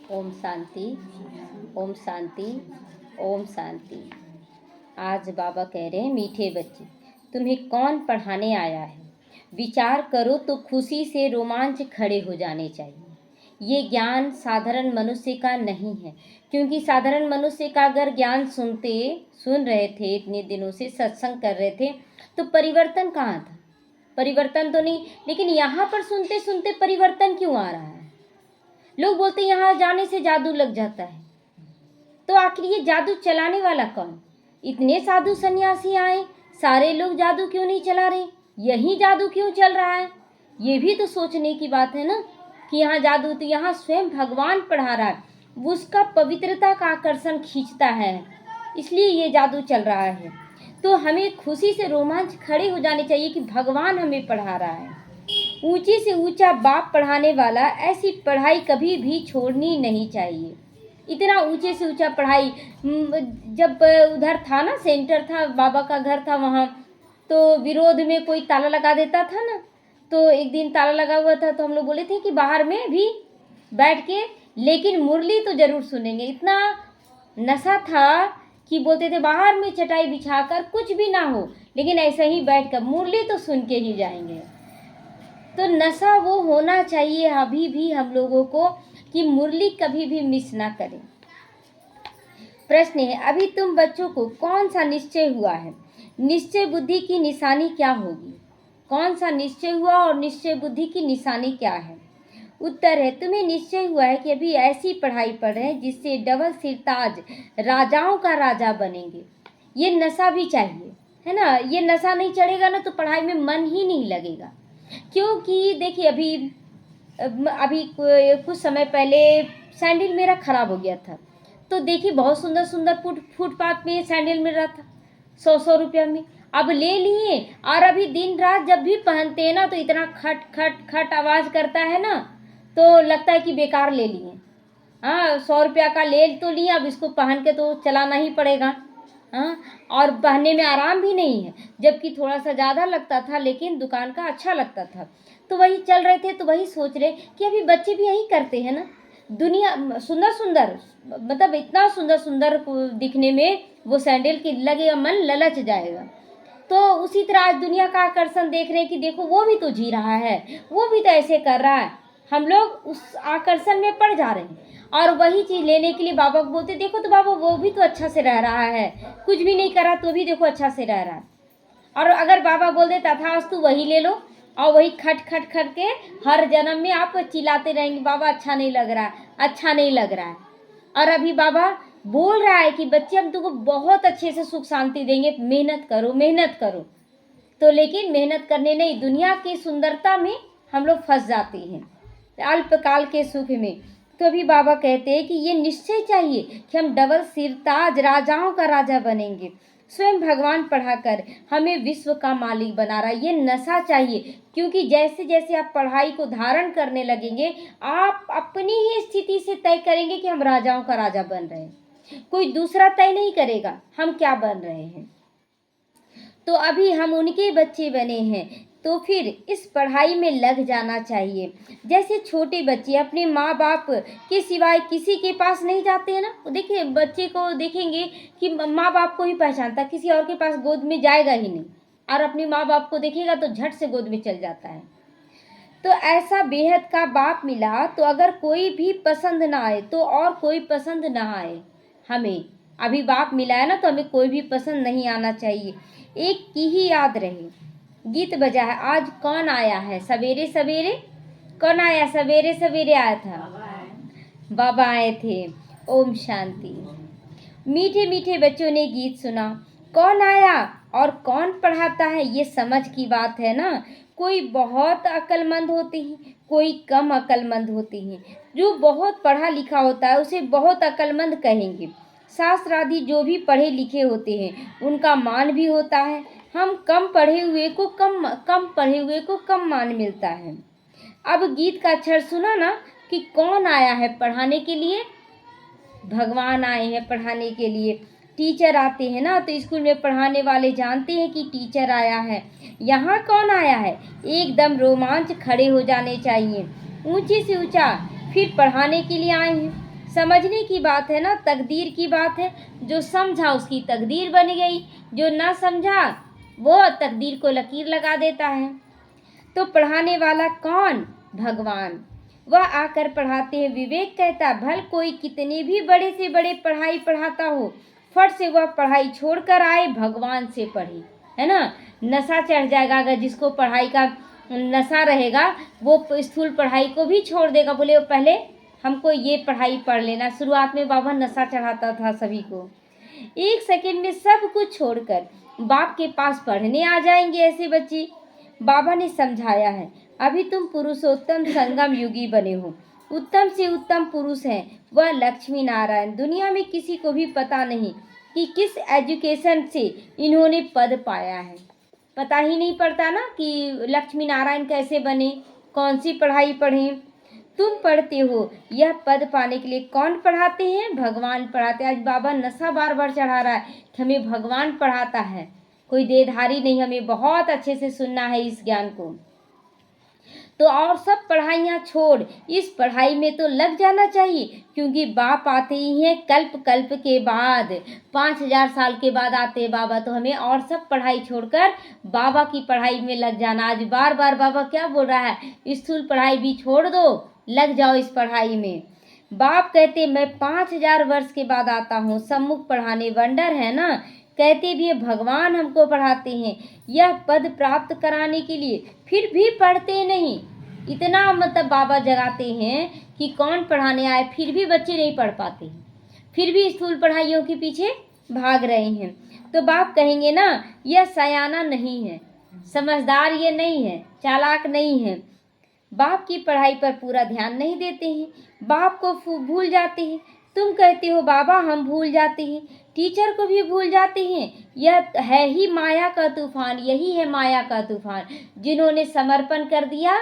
ओम शांति, ओम शांति, ओम शांति। आज बाबा कह रहे हैं, मीठे बच्चे, तुम्हें कौन पढ़ाने आया है? विचार करो तो खुशी से रोमांच खड़े हो जाने चाहिए। ये ज्ञान साधारण मनुष्य का नहीं है, क्योंकि साधारण मनुष्य का अगर ज्ञान सुन रहे थे, इतने दिनों से सत्संग कर रहे थे, तो परिवर्तन कहाँ था? परिवर्तन तो नहीं, लेकिन यहाँ पर सुनते सुनते परिवर्तन क्यों आ रहा है? लोग बोलते यहाँ जाने से जादू लग जाता है। तो आखिर ये जादू चलाने वाला कौन? इतने साधु सन्यासी आए, सारे लोग जादू क्यों नहीं चला रहे? यही जादू क्यों चल रहा है? ये भी तो सोचने की बात है ना, कि यहाँ जादू, तो यहाँ स्वयं भगवान पढ़ा रहा है, उसका पवित्रता का आकर्षण खींचता है, इसलिए ये जादू चल रहा है। तो हमें खुशी से रोमांच खड़े हो जाने चाहिए कि भगवान हमें पढ़ा रहा है। ऊंची से ऊंचा बाप पढ़ाने वाला, ऐसी पढ़ाई कभी भी छोड़नी नहीं चाहिए। इतना ऊंचे से ऊंचा पढ़ाई, जब उधर था ना, सेंटर था, बाबा का घर था वहाँ, तो विरोध में कोई ताला लगा देता था ना, तो एक दिन ताला लगा हुआ था, तो हम लोग बोले थे कि बाहर में भी बैठ के, लेकिन मुरली तो जरूर सुनेंगे। इतना नशा था कि बोलते थे बाहर में चटाई बिछाकर कुछ भी ना हो, लेकिन ऐसे ही बैठ कर मुरली तो सुन के ही जाएंगे। तो नशा वो होना चाहिए अभी भी हम लोगों को, कि मुरली कभी भी मिस ना करें। प्रश्न है, अभी तुम बच्चों को कौन सा निश्चय हुआ है? निश्चय बुद्धि की निशानी क्या होगी? कौन सा निश्चय हुआ और निश्चय बुद्धि की निशानी क्या है? उत्तर है, तुम्हें निश्चय हुआ है कि अभी ऐसी पढ़ाई पढ़ रहे हैं जिससे डबल सिरताज राजाओं का राजा बनेंगे। ये नशा भी चाहिए, है ना। ये नशा नहीं चढ़ेगा ना तो पढ़ाई में मन ही नहीं लगेगा। क्योंकि देखिए, अभी कुछ समय पहले सैंडल मेरा ख़राब हो गया था, तो देखिए बहुत सुंदर सुंदर फुटपाथ में सैंडल मिल रहा था 100 रुपया में। अब ले लिए, और अभी दिन रात जब भी पहनते हैं ना तो इतना खट खट खट आवाज़ करता है ना, तो लगता है कि बेकार ले लिए। हाँ, 100 रुपया का ले तो लिया, अब इसको पहन के तो चलाना ही पड़ेगा। हाँ, और पहनने में आराम भी नहीं है, जबकि थोड़ा सा ज़्यादा लगता था, लेकिन दुकान का अच्छा लगता था। तो वही चल रहे थे, तो वही सोच रहे कि अभी बच्चे भी यही करते हैं ना। दुनिया सुंदर सुंदर, मतलब इतना सुंदर सुंदर दिखने में वो सैंडल की लगेगा, मन ललच जाएगा। तो उसी तरह आज दुनिया का आकर्षण देख रहे हैं कि देखो वो भी तो जी रहा है, वो भी तो ऐसे कर रहा है। हम लोग उस आकर्षण में पड़ जा रहे हैं, और वही चीज़ लेने के लिए बाबा को बोलते, देखो तो बाबा वो भी तो अच्छा से रह रहा है, कुछ भी नहीं करा तो भी देखो अच्छा से रह रहा है। और अगर बाबा बोल दे तथास्तु वही ले लो, और वही खट खट खट के हर जन्म में आप चिल्लाते रहेंगे, बाबा अच्छा नहीं लग रहा है, अच्छा नहीं लग रहा है। और अभी बाबा बोल रहा है कि बच्चे हम तुमको बहुत अच्छे से सुख शांति देंगे, मेहनत करो मेहनत करो। तो लेकिन मेहनत करने नहीं, दुनिया की सुंदरता में हम लोग फंस जाते हैं, अल्पकाल के सुख में। तो अभी बाबा कहते हैं कि ये निश्चय चाहिए कि हम डबल सिरताज राजाओं का राजा बनेंगे। स्वयं भगवान पढ़ाकर हमें विश्व का मालिक बना रहा है। ये नशा चाहिए, क्योंकि जैसे जैसे आप पढ़ाई को धारण करने लगेंगे, आप अपनी ही स्थिति से तय करेंगे कि हम राजाओं का राजा बन रहे हैं। कोई दूसरा तय नहीं करेगा हम क्या बन रहे हैं। तो अभी हम उनके बच्चे बने हैं, तो फिर इस पढ़ाई में लग जाना चाहिए। जैसे छोटे बच्चे अपने माँ बाप के सिवाय किसी के पास नहीं जाते हैं ना। देखिए, बच्चे को देखेंगे कि माँ बाप को ही पहचानता, किसी और के पास गोद में जाएगा ही नहीं, और अपने माँ बाप को देखेगा तो झट से गोद में चल जाता है। तो ऐसा बेहद का बाप मिला, तो अगर कोई भी पसंद ना आए तो और कोई पसंद ना आए। हमें अभी बाप मिला है ना, तो हमें कोई भी पसंद नहीं आना चाहिए। एक की ही याद रहे, गीत बजा है, आज कौन आया है सवेरे सवेरे? कौन आया सवेरे सवेरे? आया था बाबा आए थे। ओम शांति। मीठे मीठे बच्चों ने गीत सुना, कौन आया और कौन पढ़ाता है, ये समझ की बात है ना। कोई बहुत अक्लमंद होते हैं, कोई कम अक्लमंद होते हैं। जो बहुत पढ़ा लिखा होता है उसे बहुत अक्लमंद कहेंगे। शास्त्रादि जो भी पढ़े लिखे होते हैं उनका मान भी होता है। हम कम पढ़े हुए को कम मान मिलता है। अब गीत का अक्षर सुना ना, कि कौन आया है पढ़ाने के लिए? भगवान आए हैं पढ़ाने के लिए। टीचर आते हैं ना, तो स्कूल में पढ़ाने वाले जानते हैं कि टीचर आया है। यहाँ कौन आया है? एकदम रोमांच खड़े हो जाने चाहिए। ऊंचे से ऊंचा फिर पढ़ाने के लिए आए हैं। समझने की बात है ना, तकदीर की बात है। जो समझा उसकी तकदीर बन गई, जो ना समझा वो तकदीर को लकीर लगा देता है। तो पढ़ाने वाला कौन? भगवान। वह आकर पढ़ाते हैं। विवेक कहता भल कोई कितने भी बड़े से बड़े पढ़ाई पढ़ाता हो, फट से वह पढ़ाई छोड़कर आए भगवान से पढ़े, है ना। नशा चढ़ जाएगा, अगर जिसको पढ़ाई का नशा रहेगा वो स्थूल पढ़ाई को भी छोड़ देगा। बोले पहले हमको ये पढ़ाई पढ़ लेना। शुरुआत में बाबा नशा चढ़ाता था सभी को। एक सेकंड में सब कुछ छोड़कर बाप के पास पढ़ने आ जाएंगे ऐसे बच्चे। बाबा ने समझाया है, अभी तुम पुरुषोत्तम संगम युगी बने हो, उत्तम से उत्तम पुरुष हैं वह लक्ष्मी नारायण। दुनिया में किसी को भी पता नहीं कि किस एजुकेशन से इन्होंने पद पाया है। पता ही नहीं पड़ता ना कि लक्ष्मी नारायण कैसे बने, कौन सी पढ़ाई पढ़ें। तुम पढ़ते हो, यह पद पाने के लिए कौन पढ़ाते हैं? भगवान पढ़ाते हैं। आज बाबा नशा बार बार चढ़ा रहा है कि हमें भगवान पढ़ाता है, कोई देधारी नहीं। हमें बहुत अच्छे से सुनना है इस ज्ञान को। तो और सब पढ़ाइयाँ छोड़ इस पढ़ाई में तो लग जाना चाहिए, क्योंकि बाप आते ही हैं कल्प कल्प के बाद, 5000 साल के बाद आते हैं बाबा। तो हमें और सब पढ़ाई छोड़कर बाबा की पढ़ाई में लग जाना। आज बार बार बाबा क्या बोल रहा है, स्थूल पढ़ाई भी छोड़ दो, लग जाओ इस पढ़ाई में। बाप कहते मैं 5000 वर्ष के बाद आता हूँ सम्मुख पढ़ाने। वंडर है ना, कहते भी है भगवान हमको पढ़ाते हैं यह पद प्राप्त कराने के लिए, फिर भी पढ़ते नहीं। इतना मतलब बाबा जगाते हैं कि कौन पढ़ाने आए, फिर भी बच्चे नहीं पढ़ पाते हैं, फिर भी स्थूल पढ़ाइयों के पीछे भाग रहे हैं। तो बाप कहेंगे ना, यह सयाना नहीं है, समझदार ये नहीं है, चालाक नहीं है। बाप की पढ़ाई पर पूरा ध्यान नहीं देते हैं, बाप को भूल जाते हैं। तुम कहते हो बाबा हम भूल जाते हैं, टीचर को भी भूल जाते हैं। यह है ही माया का तूफान, यही है माया का तूफान। जिन्होंने समर्पण कर दिया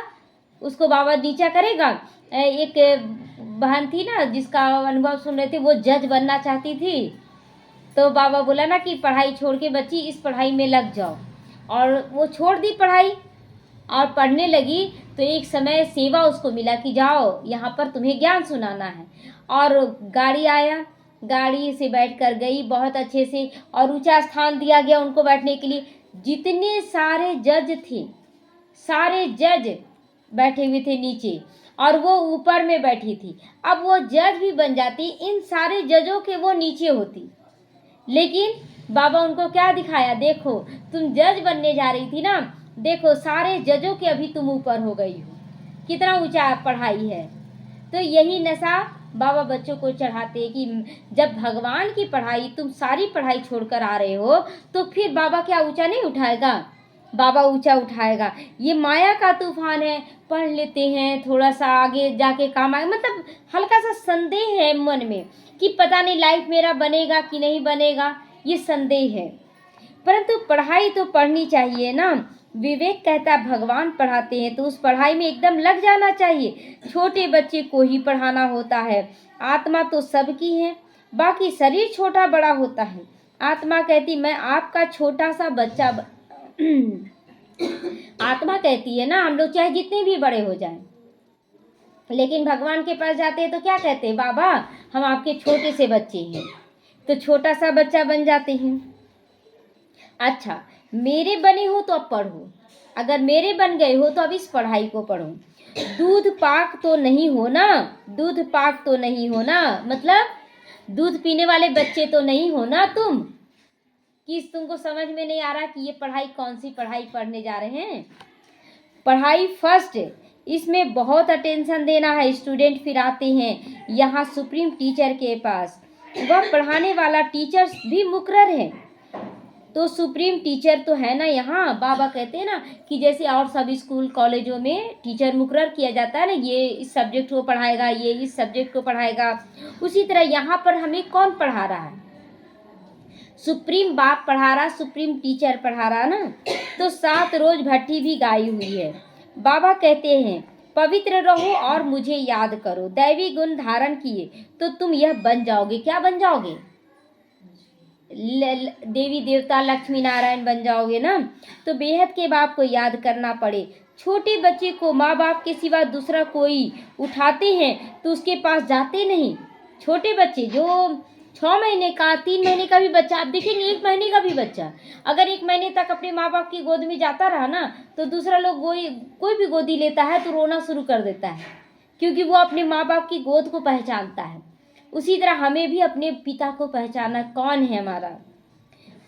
उसको बाबा नीचा करेगा। एक बहन थी ना जिसका अनुभव सुन रहे थे, वो जज बनना चाहती थी। तो बाबा बोला ना कि पढ़ाई छोड़ के बच्ची इस पढ़ाई में लग जाओ, और वो छोड़ दी पढ़ाई और पढ़ने लगी। तो एक समय सेवा उसको मिला कि जाओ यहाँ पर तुम्हें ज्ञान सुनाना है। और गाड़ी आया, गाड़ी से बैठ कर गई बहुत अच्छे से, और ऊंचा स्थान दिया गया उनको बैठने के लिए। जितने सारे जज थे, सारे जज बैठे हुए थे नीचे, और वो ऊपर में बैठी थी। अब वो जज भी बन जाती, इन सारे जजों के वो नीचे होती। लेकिन बाबा उनको क्या दिखाया, देखो तुम जज बनने जा रही थी ना, देखो सारे जजों के अभी तुम ऊपर हो गई हो, कितना ऊंचा पढ़ाई है। तो यही नशा बाबा बच्चों को चढ़ाते हैं कि जब भगवान की पढ़ाई, तुम सारी पढ़ाई छोड़कर आ रहे हो, तो फिर बाबा क्या ऊंचा नहीं उठाएगा? बाबा ऊंचा उठाएगा। ये माया का तूफान है, पढ़ लेते हैं थोड़ा सा आगे जाके काम आए, मतलब हल्का सा संदेह है मन में कि पता नहीं लाइफ मेरा बनेगा कि नहीं बनेगा, ये संदेह है। परंतु पढ़ाई तो पढ़नी चाहिए ना। विवेक कहता भगवान पढ़ाते हैं तो उस पढ़ाई में एकदम लग जाना चाहिए। छोटे बच्चे को ही पढ़ाना होता है, आत्मा तो सबकी है, बाकी शरीर छोटा बड़ा होता है। आत्मा कहती मैं आपका छोटा सा बच्चा आत्मा कहती है ना, हम लोग चाहे जितने भी बड़े हो जाएं, लेकिन भगवान के पास जाते हैं तो क्या कहते हैं, बाबा हम आपके छोटे से बच्चे हैं। तो छोटा सा बच्चा बन जाते हैं। अच्छा मेरे बने हो तो अब पढ़ो, अगर मेरे बन गए हो तो अब इस पढ़ाई को पढ़ो। दूध पाक तो नहीं हो ना, दूध पाक तो नहीं हो ना, मतलब दूध पीने वाले बच्चे तो नहीं हो ना तुम, कि तुमको समझ में नहीं आ रहा कि ये पढ़ाई कौन सी पढ़ाई पढ़ने जा रहे हैं। पढ़ाई फर्स्ट, इसमें बहुत अटेंशन देना है। स्टूडेंट फिर आते हैं यहाँ सुप्रीम टीचर के पास, वह पढ़ाने वाला टीचर भी मुकर्रर है। तो सुप्रीम टीचर तो है ना यहाँ, बाबा कहते हैं ना कि जैसे और सब स्कूल कॉलेजों में टीचर मुकर्रर किया जाता है ना, ये इस सब्जेक्ट को पढ़ाएगा, ये इस सब्जेक्ट को पढ़ाएगा, उसी तरह यहाँ पर हमें कौन पढ़ा रहा है? सुप्रीम बाप पढ़ा रहा, सुप्रीम टीचर पढ़ा रहा ना। तो 7 रोज भट्टी भी गाई हुई है। बाबा कहते हैं पवित्र रहो और मुझे याद करो, दैवी गुण धारण किए तो तुम यह बन जाओगे। क्या बन जाओगे? देवी देवता लक्ष्मी नारायण बन जाओगे ना। तो बेहद के बाप को याद करना पड़े। छोटे बच्चे को माँ बाप के सिवा दूसरा कोई उठाते हैं तो उसके पास जाते नहीं, छोटे बच्चे जो 6 महीने का, 3 महीने का भी बच्चा, आप देखेंगे 1 महीने का भी बच्चा अगर 1 महीने तक अपने माँ बाप की गोद में जाता रहा ना, तो दूसरा लोग कोई भी गोदी लेता है तो रोना शुरू कर देता है, क्योंकि वो अपने माँ बाप की गोद को पहचानता है। उसी तरह हमें भी अपने पिता को पहचानना, कौन है हमारा।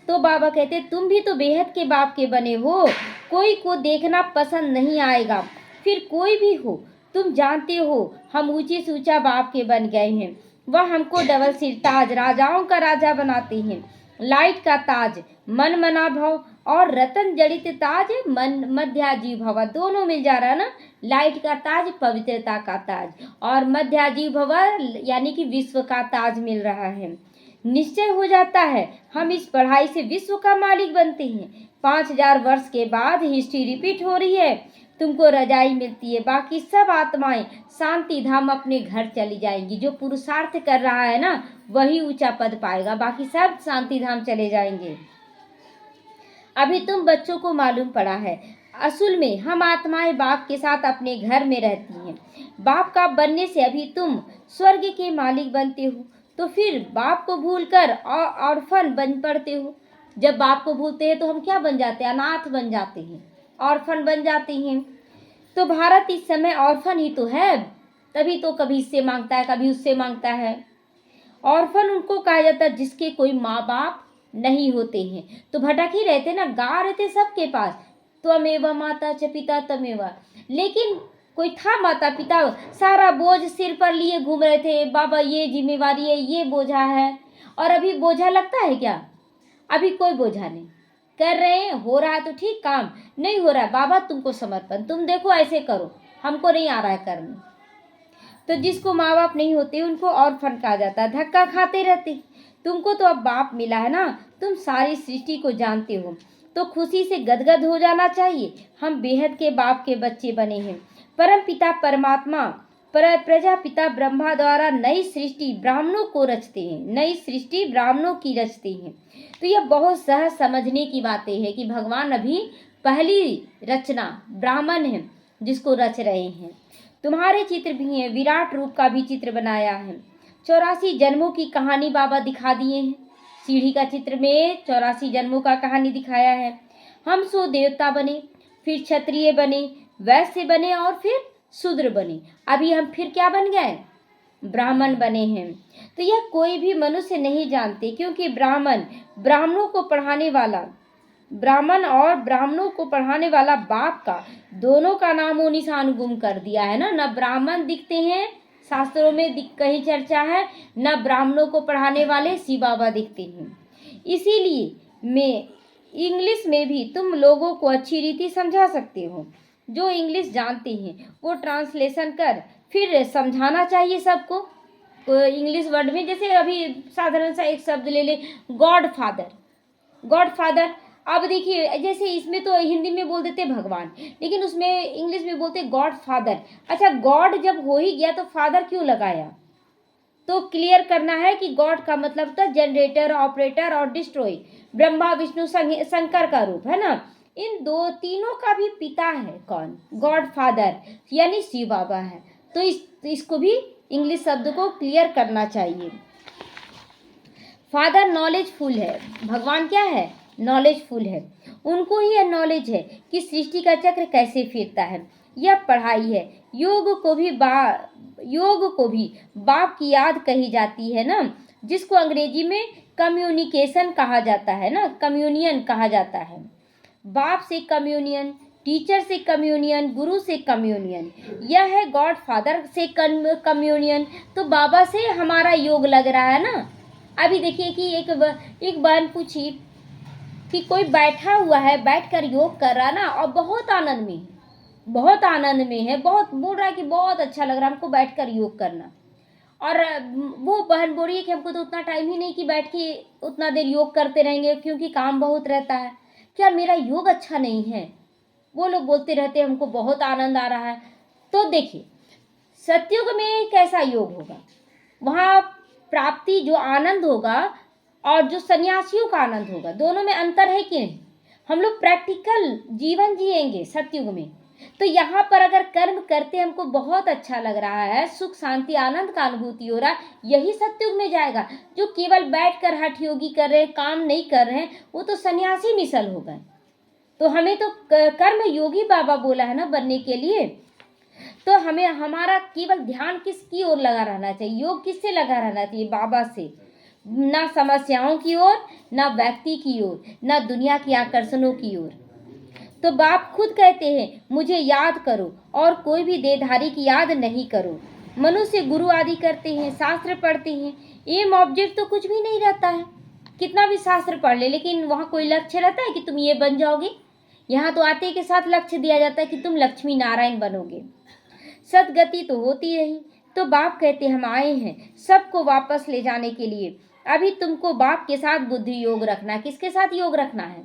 तो बाबा कहते तुम भी तो बेहद के बाप के बने हो, कोई को देखना पसंद नहीं आएगा, फिर कोई भी हो। तुम जानते हो हम ऊंचे से ऊंचा बाप के बन गए हैं। वह हमको डबल सिर ताज, राजाओं का राजा बनाते हैं। लाइट का ताज मन मना भव, और रतन जड़ित ताज मन मध्याजीव भव। दोनों मिल जा रहा है ना, लाइट का ताज पवित्रता का ताज, और मध्याजीव भव यानी कि विश्व का ताज मिल रहा है। निश्चय हो जाता है हम इस पढ़ाई से विश्व का मालिक बनते हैं। 5000 वर्ष के बाद हिस्ट्री रिपीट हो रही है। तुमको रजाई मिलती है, बाकी सब आत्माएं शांति धाम अपने घर चली जाएंगी। जो पुरुषार्थ कर रहा है ना, वही ऊंचा पद पाएगा, बाकी सब शांति धाम चले जाएंगे। अभी तुम बच्चों को मालूम पड़ा है, असल में हम आत्माएं बाप के साथ अपने घर में रहती हैं। बाप का बनने से अभी तुम स्वर्ग के मालिक बनते हो, तो फिर बाप को भूलकर ऑर्फन बन पड़ते हो। जब बाप को भूलते हैं तो हम क्या बन जाते हैं? अनाथ बन जाते हैं, ऑर्फन बन जाते हैं। तो भारत इस समय ऑर्फन ही तो है, तभी तो कभी इससे मांगता है, कभी उससे मांगता है। ऑर्फन उनको कहा जाता है जिसके कोई माँ बाप नहीं होते हैं, तो भटक ही रहते ना, गा रहे थे सबके पास, त्वमेव माता च पिता तमेव। लेकिन कोई था माता पिता, सारा बोझ सिर पर लिए घूम रहे थे, बाबा ये जिम्मेवारी है, ये बोझा है। और अभी बोझा लगता है क्या? अभी कोई बोझा नहीं। कर रहे हैं, हो रहा है तो ठीक, काम नहीं हो रहा है, बाबा तुमको समर्पण, तुम देखो ऐसे करो, हमको नहीं आ रहा है करने। तो जिसको माँ बाप नहीं होते उनको ऑर्फन कहा जाता है, धक्का खाते रहते। तुमको तो अब बाप मिला है ना, तुम सारी सृष्टि को जानते हो, तो खुशी से गदगद हो जाना चाहिए। हम बेहद के बाप के बच्चे बने हैं। परम पिता परमात्मा प्रजापिता ब्रह्मा द्वारा नई सृष्टि ब्राह्मणों को रचते हैं, नई सृष्टि ब्राह्मणों की रचते हैं। तो यह बहुत सहज समझने की बातें हैं कि भगवान अभी पहली रचना ब्राह्मण है जिसको रच रहे हैं। तुम्हारे चित्र भी हैं, विराट रूप का भी चित्र बनाया है। 84 जन्मों की कहानी बाबा दिखा दिए हैं। सीढ़ी का चित्र में 84 जन्मों का कहानी दिखाया है। हम सो देवता बने, फिर क्षत्रिय बने, वैश्य बने, और फिर शूद्र बने। अभी हम फिर क्या बन गए? ब्राह्मण बने हैं। तो यह कोई भी मनुष्य नहीं जानते, क्योंकि ब्राह्मणों को पढ़ाने वाला, ब्राह्मण और ब्राह्मणों को पढ़ाने वाला बाप का दोनों का नामो निशान गुम कर दिया है ना। न ब्राह्मण दिखते हैं, शास्त्रों में कहीं चर्चा है, न ब्राह्मणों को पढ़ाने वाले शिव बाबा दिखते हैं। इसीलिए मैं इंग्लिश में भी तुम लोगों को अच्छी रीति समझा सकते हो। जो इंग्लिश जानते हैं वो ट्रांसलेशन कर फिर समझाना चाहिए सबको। इंग्लिश वर्ड में जैसे अभी साधारण सा एक शब्द ले ले, गॉड फादर। अब देखिए, जैसे इसमें तो हिंदी में बोल देते भगवान, लेकिन उसमें इंग्लिश में बोलते गॉड फादर। अच्छा, गॉड जब हो ही गया तो फादर क्यों लगाया? तो क्लियर करना है कि गॉड का मतलब था जनरेटर, ऑपरेटर और डिस्ट्रॉय। ब्रह्मा विष्णु शंकर का रूप है ना। इन तीनों का भी पिता है कौन? गॉड फादर, यानी शिव बाबा है। तो इसको भी इंग्लिश शब्द को क्लियर करना चाहिए। फादर नॉलेजफुल है, भगवान क्या है? नॉलेजफुल है। उनको ही यह नॉलेज है कि सृष्टि का चक्र कैसे फिरता है। यह पढ़ाई है। योग को भी बाप की याद कही जाती है ना, जिसको अंग्रेजी में कम्युनिकेशन कहा जाता है ना, कम्युनियन कहा जाता है। बाप से कम्युनियन, टीचर से कम्युनियन, गुरु से कम्युनियन, यह है गॉड फादर से कम्युनियन। तो बाबा से हमारा योग लग रहा है ना। अभी देखिए कि एक बहन पूछी कि कोई बैठा हुआ है, बैठकर योग कर रहा ना, और बहुत आनंद में है, बहुत बोल रहा है कि बहुत अच्छा लग रहा है हमको बैठकर योग करना। और वो बहन बोल रही है कि हमको तो उतना टाइम ही नहीं कि बैठ के उतना देर योग करते रहेंगे, क्योंकि काम बहुत रहता है। क्या मेरा योग अच्छा नहीं है? वो लोग बोलते रहते हैं हमको बहुत आनंद आ रहा है। तो देखिए, सतयुग में कैसा योग होगा? वहाँ प्राप्ति जो आनंद होगा और जो सन्यासियों का आनंद होगा, दोनों में अंतर है कि नहीं? हम लोग प्रैक्टिकल जीवन जिएंगे सतयुग में, तो यहाँ पर अगर कर्म करते हमको बहुत अच्छा लग रहा है, सुख शांति आनंद का अनुभूति हो रहा है, यही सत्युग में जाएगा। जो केवल बैठ कर हठ योगी कर रहे हैं, काम नहीं कर रहे हैं, वो तो सन्यासी मिसल हो गए। तो हमें तो कर्म योगी बाबा बोला है ना बनने के लिए। तो हमें हमारा केवल ध्यान किसकी ओर लगा रहना चाहिए, योग किससे लगा रहना चाहिए, बाबा से। ना समस्याओं की ओर, ना व्यक्ति की ओर, ना दुनिया के आकर्षणों की ओर। तो बाप खुद कहते हैं मुझे याद करो और कोई भी देहधारी की याद नहीं करो। मनुष्य गुरु आदि करते हैं, शास्त्र पढ़ते हैं, एम ऑब्जेक्ट तो कुछ भी नहीं रहता है। कितना भी शास्त्र पढ़ ले, लेकिन वहाँ कोई लक्ष्य रहता है कि तुम ये बन जाओगे। यहाँ तो आते के साथ लक्ष्य दिया जाता है कि तुम लक्ष्मी नारायण बनोगे। सदगति तो होती रही। तो बाप कहते हम आए हैं सबको वापस ले जाने के लिए। अभी तुमको बाप के साथ बुद्धि योग रखना है। किसके साथ योग रखना है?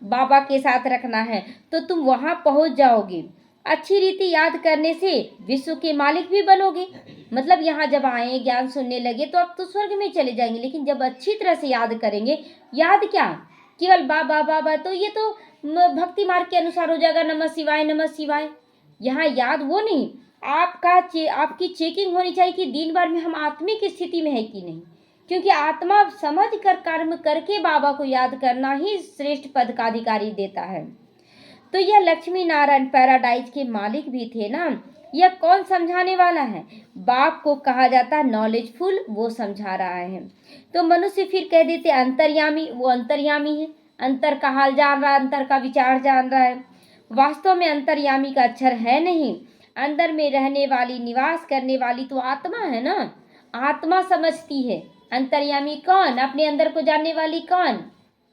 बाबा के साथ रखना है। तो तुम वहां पहुंच जाओगे। अच्छी रीति याद करने से विश्व के मालिक भी बनोगे। मतलब यहाँ जब आए ज्ञान सुनने लगे तो अब तो स्वर्ग में चले जाएंगे, लेकिन जब अच्छी तरह से याद करेंगे, याद क्या केवल बाबा बाबा, तो ये तो भक्ति मार्ग के अनुसार हो जाएगा, नमः शिवाय नमः शिवाय। यहाँ याद वो नहीं, आपकी चेकिंग होनी चाहिए कि दिन भर में हम आत्मिक स्थिति में है कि नहीं। क्योंकि आत्मा समझ कर कर्म करके बाबा को याद करना ही श्रेष्ठ पद का अधिकारी देता है। तो यह लक्ष्मी नारायण पैराडाइज के मालिक भी थे ना। यह कौन समझाने वाला है? बाप को कहा जाता नॉलेजफुल, वो समझा रहा है। तो मनुष्य फिर कह देते अंतर्यामी, वो अंतर्यामी है, अंतर का हाल जान रहा है, अंतर का विचार जान रहा है। वास्तव में अंतर्यामी का अक्षर है नहीं, अंदर में रहने वाली, निवास करने वाली तो आत्मा है ना। आत्मा समझती है। अंतर्यामी कौन? अपने अंदर को जानने वाली कौन?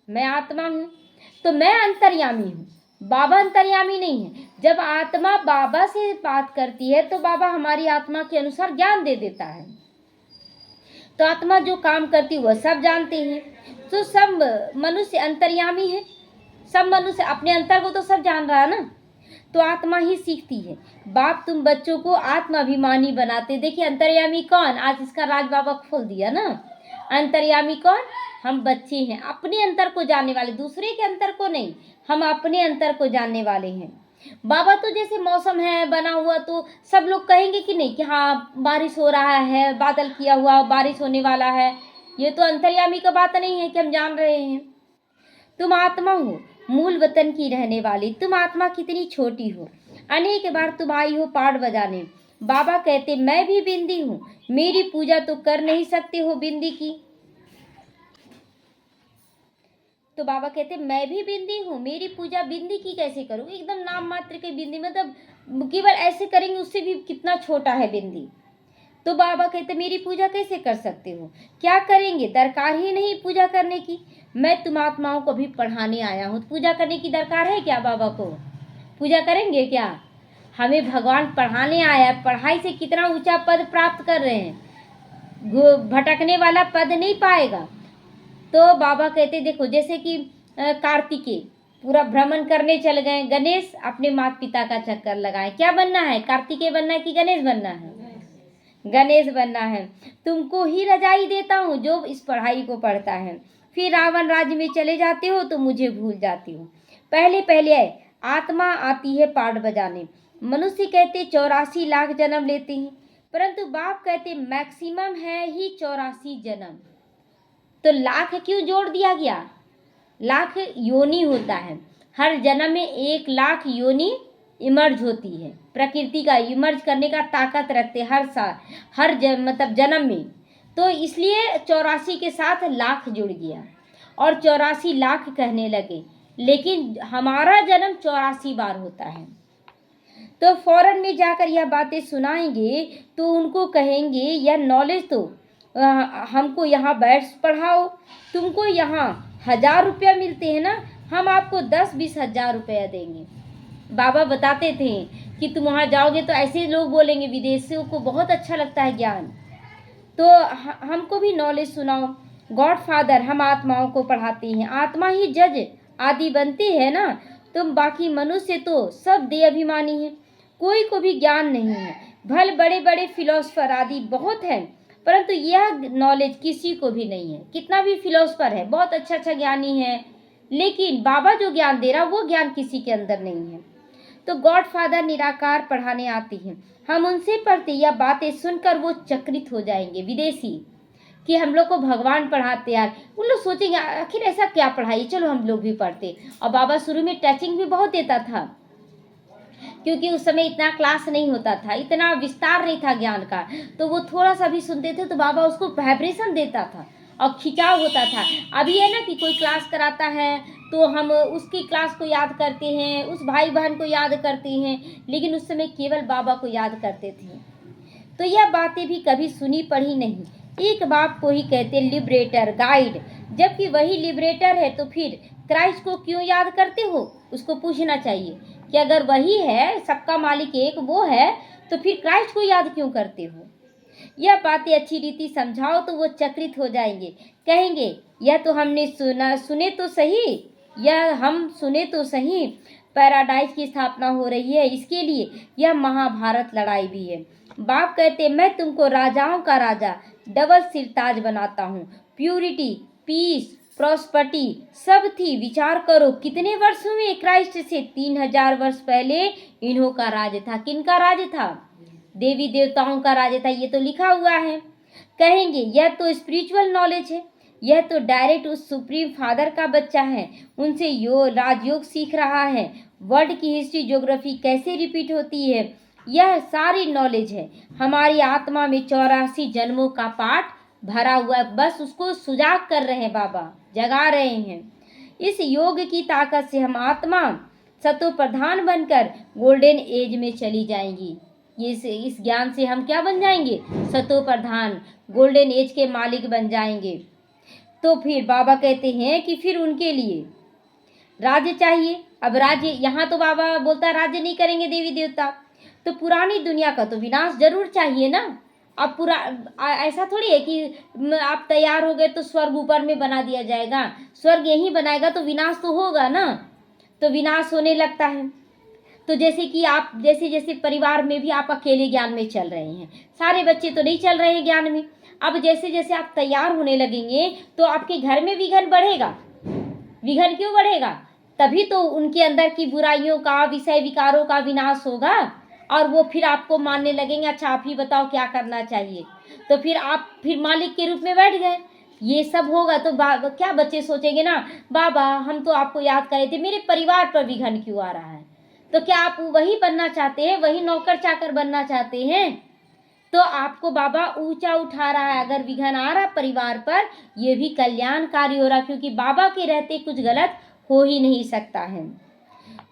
मैं आत्मा हूँ। तो मैं अंतर्यामी हूँ, बाबा अंतर्यामी नहीं है। जब आत्मा बाबा से बात करती है तो बाबा हमारी आत्मा के अनुसार ज्ञान दे देता है। तो आत्मा जो काम करती है वह सब जानते हैं। तो सब मनुष्य अंतर्यामी है। सब मनुष्य अपने अंतर को तो सब जान रहा है ना। तो आत्मा ही सीखती है। बाप तुम बच्चों को आत्माभिमानी बनाते। देखिए अंतर्यामी कौन? आज इसका राज बाबा खोल दिया ना। अंतर्यामी कौन? हम बच्चे हैं, अपने अंतर को जानने वाले, दूसरे के अंतर को नहीं। हम अपने अंतर को जानने वाले हैं। बाबा तो जैसे मौसम है बना हुआ तो सब लोग कहेंगे कि नहीं कि हाँ बारिश हो रहा है, बादल किया हुआ, बारिश होने वाला है। ये तो अंतर्यामी का बात नहीं है कि हम जान रहे हैं। तुम आत्मा हो, मूल वतन की रहने वाली। तुम आत्मा कितनी छोटी हो। अनेक बार तुम आई हो पाठ बजाने। बाबा कहते मैं भी बिंदी हूँ, मेरी पूजा तो कर नहीं सकते हो बिंदी की। तो बाबा कहते मैं भी बिंदी हूँ, मेरी पूजा बिंदी की कैसे करूँ? एकदम नाम मात्र के बिंदी, मतलब केवल ऐसे करेंगे, उससे भी कितना छोटा है बिंदी। तो बाबा कहते मेरी पूजा कैसे कर सकते हो? क्या करेंगे? दरकार ही नहीं पूजा करने की। मैं तुम आत्माओं को भी पढ़ाने आया हूँ। पूजा करने की दरकार है क्या बाबा को? पूजा करेंगे क्या? हमें भगवान पढ़ाने आया है। पढ़ाई से कितना ऊंचा पद प्राप्त कर रहे हैं। भटकने वाला पद नहीं पाएगा। तो बाबा कहते देखो जैसे कि कार्तिकेय पूरा भ्रमण करने चल गए, गणेश अपने माता पिता का चक्कर लगाए। क्या बनना है? कार्तिकेय बनना है कि गणेश बनना है? गणेश बनना है। तुमको ही रजाई देता हूँ जो इस पढ़ाई को पढ़ता है। फिर रावण राज्य में चले जाते हो तो मुझे भूल जाती हो। पहले पहले आत्मा आती है पाठ बजाने। मनुष्य कहते 84 लाख जन्म लेते हैं, परंतु बाप कहते मैक्सिमम है ही 84 जन्म। तो लाख क्यों जोड़ दिया गया? लाख योनि होता है। हर जन्म में 1 लाख योनि इमर्ज होती है। प्रकृति का इमर्ज करने का ताकत रखते हर साल, हर मतलब जन्म में। तो इसलिए 84 के साथ लाख जुड़ गया और 84 लाख कहने लगे। लेकिन हमारा जन्म 84 बार होता है। तो फॉरेन में जाकर यह बातें सुनाएंगे तो उनको कहेंगे यह नॉलेज तो हमको यहाँ बैठ पढ़ाओ। तुमको यहाँ 1000 रुपया मिलते हैं ना, हम आपको 10-20 हजार रुपया देंगे। बाबा बताते थे कि तुम वहाँ जाओगे तो ऐसे लोग बोलेंगे, विदेशियों को बहुत अच्छा लगता है ज्ञान, तो हमको भी नॉलेज सुनाओ। गॉड फादर हम आत्माओं को पढ़ाते हैं। आत्मा ही जज आदि बनती है ना। तुम बाकी मनुष्य तो सब देह अभिमानी है, कोई को भी ज्ञान नहीं है। भले बड़े बड़े फिलोसफर आदि बहुत हैं, परंतु यह नॉलेज किसी को भी नहीं है। कितना भी फिलोसफर है, बहुत अच्छा अच्छा ज्ञानी है, लेकिन बाबा जो ज्ञान दे रहा वो ज्ञान किसी के अंदर नहीं है। तो गॉडफादर निराकार पढ़ाने आते हैं, हम उनसे पढ़ते, यह बातें सुनकर वो चकित हो जाएंगे विदेशी कि हम लोग को भगवान पढ़ाते यार। उन लोग सोचेंगे आखिर ऐसा क्या पढ़ाई, चलो हम लोग भी पढ़ते। और बाबा शुरू में टचिंग भी बहुत देता था, क्योंकि उस समय इतना क्लास नहीं होता था, इतना विस्तार नहीं था ज्ञान का, तो वो थोड़ा सा भी सुनते थे तो बाबा उसको वाइब्रेशन देता था और खिंचाव होता था। अभी है ना कि कोई क्लास कराता है तो हम उसकी क्लास को याद करते हैं, उस भाई बहन को याद करते हैं, लेकिन उस समय केवल बाबा को याद करते थे। तो यह बातें भी कभी सुनी पढ़ी नहीं। एक बाप को ही कहते लिबरेटर, गाइड, जबकि वही लिबरेटर है तो फिर क्राइस्ट को क्यों याद करते हो? उसको पूछना चाहिए कि अगर वही है, सबका मालिक एक वो है, तो फिर क्राइस्ट को याद क्यों करते हो? यह बातें अच्छी रीति समझाओ तो वो चकित हो जाएंगे, कहेंगे यह तो हमने सुने तो सही, यह हम सुने तो सही, पैराडाइज की स्थापना हो रही है, इसके लिए यह महाभारत लड़ाई भी है। बाप कहते मैं तुमको राजाओं का राजा, डबल सिरताज बनाता हूँ, प्यूरिटी, पीस, प्रॉस्पर्टी सब थी। विचार करो कितने वर्ष हुए क्राइस्ट से, 3000 वर्ष पहले इन्हों का राज था। किनका राज था? देवी देवताओं का राज था, ये तो लिखा हुआ है। कहेंगे यह तो स्पिरिचुअल नॉलेज है, यह तो डायरेक्ट उस सुप्रीम फादर का बच्चा है, उनसे राजयोग सीख रहा है। वर्ल्ड की हिस्ट्री, ज्योग्राफी कैसे रिपीट होती है, यह सारी नॉलेज है। हमारी आत्मा में 84 जन्मों का पाठ भरा हुआ है, बस उसको सुजाग कर रहे हैं बाबा, जगा रहे हैं। इस योग की ताकत से हम आत्मा सतो प्रधान बनकर गोल्डन एज में चली जाएंगी। इस ज्ञान से हम क्या बन जाएंगे? सतो प्रधान, गोल्डन एज के मालिक बन जाएंगे। तो फिर बाबा कहते हैं कि फिर उनके लिए राज्य चाहिए। अब राज्य, यहाँ तो बाबा बोलता है राज्य नहीं करेंगे देवी देवता, तो पुरानी दुनिया का तो विनाश जरूर चाहिए ना। अब पूरा ऐसा थोड़ी है कि आप तैयार हो गए तो स्वर्ग ऊपर में बना दिया जाएगा, स्वर्ग यहीं बनाएगा तो विनाश तो होगा ना। तो विनाश होने लगता है, तो जैसे कि आप जैसे परिवार में भी आप अकेले ज्ञान में चल रहे हैं, सारे बच्चे तो नहीं चल रहे हैं ज्ञान में। अब जैसे जैसे आप तैयार होने लगेंगे तो आपके घर में विघन बढ़ेगा। विघन क्यों बढ़ेगा? तभी तो उनके अंदर की बुराइयों का, विषय विकारों का विनाश होगा, और वो फिर आपको मानने लगेंगे अच्छा आप ही बताओ क्या करना चाहिए। तो फिर आप फिर मालिक के रूप में बैठ गए। ये सब होगा तो क्या बच्चे सोचेंगे ना, बाबा हम तो आपको याद करे थे, मेरे परिवार पर विघन क्यों आ रहा है? तो क्या आप वही बनना चाहते हैं, वही नौकर चाकर बनना चाहते हैं? तो आपको बाबा ऊंचा उठा रहा है। अगर विघन आ रहा परिवार पर, ये भी कल्याणकारी हो रहा, क्योंकि बाबा के रहते कुछ गलत हो ही नहीं सकता है।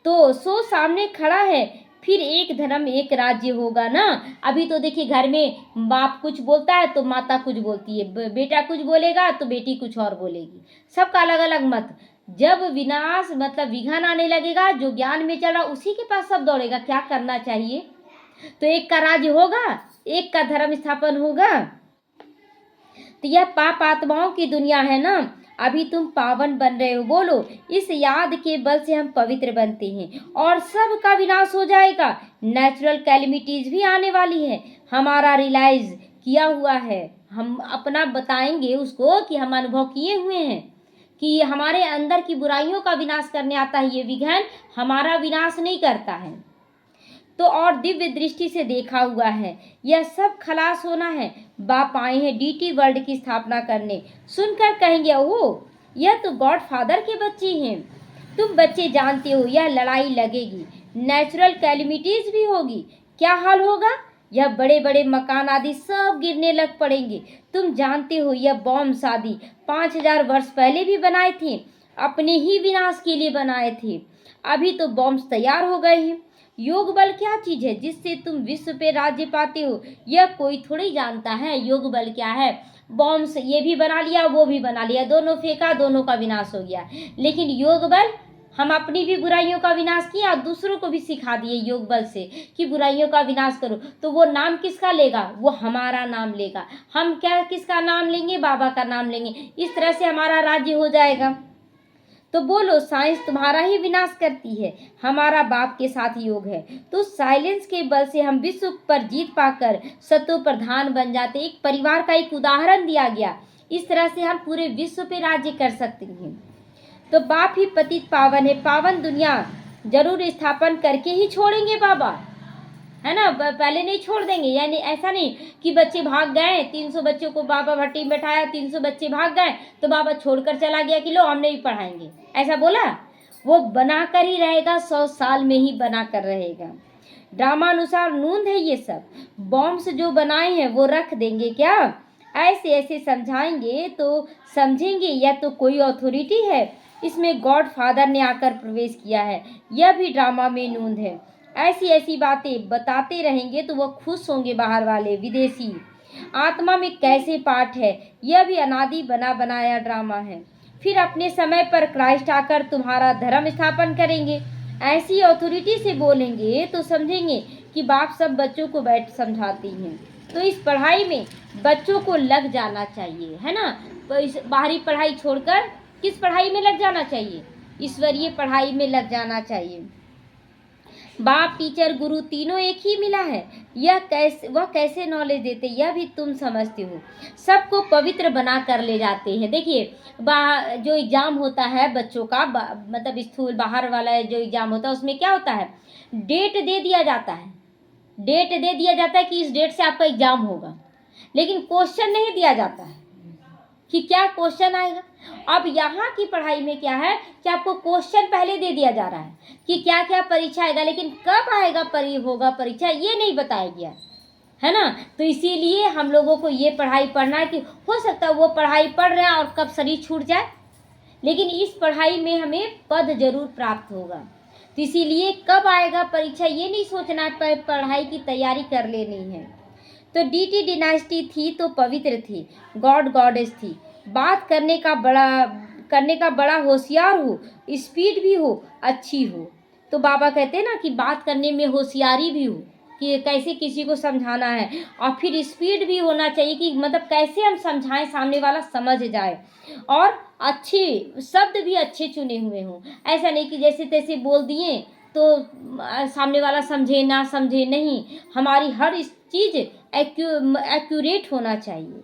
तो सो सामने खड़ा है, फिर एक धर्म एक राज्य होगा ना। अभी तो देखिए घर में बाप कुछ बोलता है तो माता कुछ बोलती है, बेटा कुछ बोलेगा तो बेटी कुछ और बोलेगी, सबका अलग अलग मत। जब विनाश मतलब विघन आने लगेगा, जो ज्ञान में चल रहा उसी के पास सब दौड़ेगा क्या करना चाहिए। तो एक का राज्य होगा, एक का धर्म स्थापन होगा। तो यह पाप आत्माओं की दुनिया है ना। अभी तुम पावन बन रहे हो, बोलो इस याद के बल से हम पवित्र बनते हैं और सब का विनाश हो जाएगा। नेचुरल कैलेमिटीज भी आने वाली है, हमारा रियलाइज किया हुआ है, हम अपना बताएंगे उसको कि हम अनुभव किए हुए हैं कि हमारे अंदर की बुराइयों का विनाश करने आता है। ये विघन हमारा विनाश नहीं करता है। तो और दिव्य दृष्टि से देखा हुआ है, यह सब खलास होना है। बाप आए हैं डीटी वर्ल्ड की स्थापना करने। सुनकर कहेंगे ओह यह तो गॉड फादर के बच्चे हैं। तुम बच्चे जानते हो यह लड़ाई लगेगी, नेचुरल कैलेमिटीज भी होगी। क्या हाल होगा? यह बड़े बड़े मकान आदि सब गिरने लग पड़ेंगे। तुम जानते हो यह बॉम्ब शादी 5000 वर्ष पहले भी बनाए थे, अपने ही विनाश के लिए बनाए थे। अभी तो बॉम्ब तैयार हो गए हैं। योग बल क्या चीज है जिससे तुम विश्व पे राज्य पाते हो? यह कोई थोड़ी जानता है योग बल क्या है। बॉम्ब ये भी बना लिया वो भी बना लिया, दोनों फेंका, दोनों का विनाश हो गया। लेकिन योग बल, हम अपनी भी बुराइयों का विनाश किया और दूसरों को भी सिखा दिए योग बल से कि बुराइयों का विनाश करो। तो वो नाम किसका लेगा? वो हमारा नाम लेगा। हम क्या किसका नाम लेंगे? बाबा का नाम लेंगे। इस तरह से हमारा राज्य हो जाएगा। तो बोलो साइंस तुम्हारा ही विनाश करती है, हमारा बाप के साथ योग है। तो साइलेंस के बल से हम विश्व पर जीत पाकर सतो प्रधान बन जाते। एक परिवार का एक उदाहरण दिया गया, इस तरह से हम पूरे विश्व पे राज्य कर सकते हैं। तो बाप ही पतित पावन है, पावन दुनिया जरूर स्थापन करके ही छोड़ेंगे बाबा, है ना। पहले नहीं छोड़ देंगे, यानी ऐसा नहीं कि बच्चे भाग गए, 300 बच्चों को बाबा भट्टी में बैठाया, 300 बच्चे भाग गए तो बाबा छोड़कर चला गया कि लो हम नहीं पढ़ाएंगे, ऐसा बोला। वो बनाकर ही रहेगा, 100 साल में ही बनाकर रहेगा। ड्रामानुसार नूंद है ये सब, बॉम्ब्स जो बनाए हैं वो रख देंगे क्या? ऐसे ऐसे समझाएंगे तो समझेंगे, या तो कोई अथॉरिटी है, इसमें गॉड फादर ने आकर प्रवेश किया है, यह भी ड्रामा में नूंद है। ऐसी ऐसी बातें बताते रहेंगे तो वह खुश होंगे बाहर वाले विदेशी। आत्मा में कैसे पाठ है, यह भी अनादि बना बनाया ड्रामा है। फिर अपने समय पर क्राइस्ट आकर तुम्हारा धर्म स्थापन करेंगे। ऐसी अथॉरिटी से बोलेंगे तो समझेंगे कि बाप सब बच्चों को बैठ समझाती हैं। तो इस पढ़ाई में बच्चों को लग जाना चाहिए, है ना। तो इस बाहरी पढ़ाई छोड़कर किस पढ़ाई में लग जाना चाहिए? ईश्वरीय पढ़ाई में लग जाना चाहिए। बाप, टीचर, गुरु तीनों एक ही मिला है। वह कैसे नॉलेज देते, यह भी तुम समझते हो। सबको पवित्र बना कर ले जाते हैं। देखिए, जो एग्जाम होता है बच्चों का, मतलब स्कूल बाहर वाला जो एग्जाम होता है, उसमें क्या होता है, डेट दे दिया जाता है। डेट दे दिया जाता है कि इस डेट से आपका एग्जाम होगा, लेकिन क्वेश्चन नहीं दिया जाता है कि क्या क्वेश्चन आएगा। अब यहाँ की पढ़ाई में क्या है कि आपको क्वेश्चन पहले दे दिया जा रहा है कि क्या क्या परीक्षा आएगा, लेकिन कब आएगा होगा परीक्षा, ये नहीं बताया गया, है ना। तो इसीलिए हम लोगों को ये पढ़ाई पढ़ना है कि हो सकता है वो पढ़ाई पढ़ रहे हैं और कब शरीर छूट जाए, लेकिन इस पढ़ाई में हमें पद जरूर प्राप्त होगा। तो इसीलिए कब आएगा परीक्षा ये नहीं सोचना है, पढ़ाई की तैयारी कर लेनी है। तो डीटी डिनास्टी थी तो पवित्र थी, गॉड गॉडेस थी। बात करने का बड़ा होशियार हो, स्पीड भी हो, अच्छी हो। तो बाबा कहते हैं ना कि बात करने में होशियारी भी हो कि कैसे किसी को समझाना है, और फिर स्पीड भी होना चाहिए कि मतलब कैसे हम समझाएं सामने वाला समझ जाए, और अच्छे शब्द भी अच्छे चुने हुए हों। ऐसा नहीं कि जैसे तैसे बोल दिए तो सामने वाला समझे ना समझे, नहीं, हमारी हर चीज़ एक्यूरेट होना चाहिए।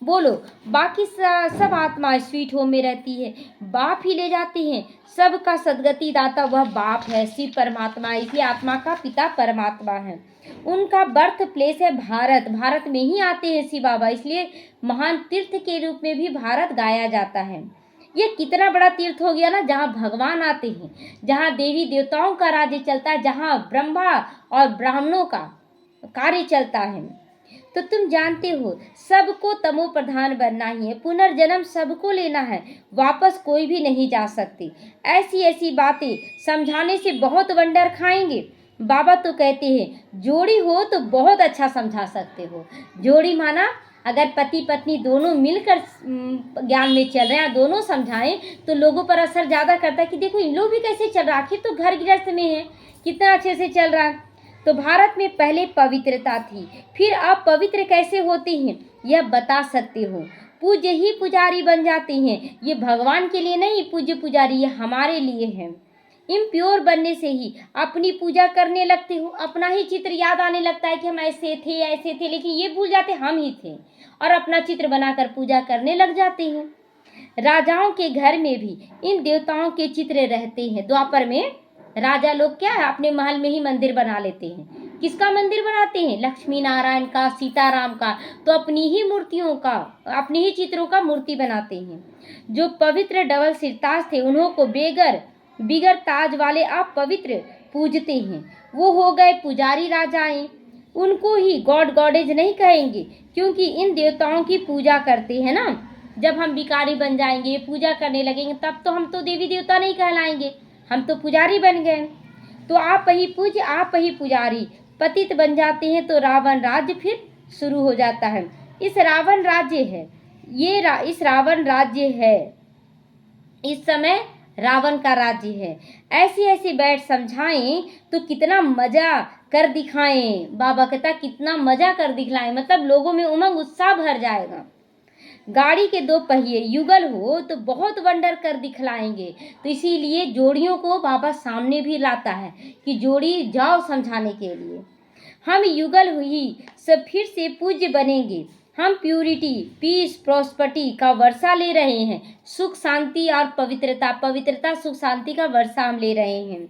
बोलो, बाकी सब आत्मा स्वीट होम में रहती है, बाप ही ले जाते हैं। सबका सदगति दाता वह बाप है, शिव परमात्मा, इसलिए आत्मा का पिता परमात्मा है। उनका बर्थ प्लेस है भारत, भारत में ही आते हैं शिव बाबा, इसलिए महान तीर्थ के रूप में भी भारत गाया जाता है। ये कितना बड़ा तीर्थ हो गया ना, जहाँ भगवान आते हैं, जहाँ देवी देवताओं का राज्य चलता है, जहाँ ब्रह्मा और ब्राह्मणों का कार्य चलता है। तो तुम जानते हो सबको तमो प्रधान बनना ही है, पुनर्जन्म सबको लेना है, वापस कोई भी नहीं जा सकती। ऐसी ऐसी बातें समझाने से बहुत वंडर खाएंगे। बाबा तो कहते हैं जोड़ी हो तो बहुत अच्छा समझा सकते हो। जोड़ी माना अगर पति पत्नी दोनों मिलकर ज्ञान में चल रहे हैं, दोनों समझाएं तो लोगों पर असर ज़्यादा करता है कि देखो इन लोग भी कैसे चल रहा है, आखिर तो घर गृहस्थ में है, कितना अच्छे से चल रहा है। तो भारत में पहले पवित्रता थी, फिर आप पवित्र कैसे होते हैं यह बता सकते हो। पूज्य ही पुजारी बन जाते हैं, ये भगवान के लिए नहीं पूज्य पुजारी, ये हमारे लिए है। इम्प्योर बनने से ही अपनी पूजा करने लगते हो, अपना ही चित्र याद आने लगता है कि हम ऐसे थे, लेकिन ये भूल जाते हम ही थे, और अपना चित्र बनाकर पूजा करने लग जाते हैं। राजाओं के घर में भी इन देवताओं के चित्र रहते हैं। द्वापर में राजा लोग क्या है, अपने महल में ही मंदिर बना लेते हैं। किसका मंदिर बनाते हैं? लक्ष्मी नारायण का, सीताराम का। तो अपनी ही मूर्तियों का, अपनी ही चित्रों का मूर्ति बनाते हैं। जो पवित्र डबल सिरताज थे उन्हों को बिगर ताज वाले आप पवित्र पूजते हैं, वो हो गए पुजारी राजाएं। उनको ही गॉड गॉडेज नहीं कहेंगे, क्योंकि इन देवताओं की पूजा करते हैं ना। जब हम भिखारी बन जाएंगे, पूजा करने लगेंगे, तब तो हम तो देवी देवता नहीं कहलाएंगे, हम तो पुजारी बन गए। तो आप ही पूज्य, आप ही पुजारी, पतित बन जाते हैं तो रावण राज्य फिर शुरू हो जाता है। इस रावण राज्य है, इस रावण राज्य है, इस समय रावण का राज्य है। ऐसी ऐसी बैठ समझाएं तो कितना मजा कर दिखाएं। बाबा कहता कितना मजा कर दिखलाएं, मतलब लोगों में उमंग उत्साह भर जाएगा। गाड़ी के दो पहिए युगल हो तो बहुत वंडर कर दिखलाएंगे। तो इसीलिए जोड़ियों को बाबा सामने भी लाता है कि जोड़ी जाओ समझाने के लिए। हम युगल हुई सब फिर से पूज्य बनेंगे। हम प्यूरिटी, पीस, प्रॉस्पर्टी का वर्षा ले रहे हैं, सुख शांति और पवित्रता, सुख शांति का वर्षा हम ले रहे हैं।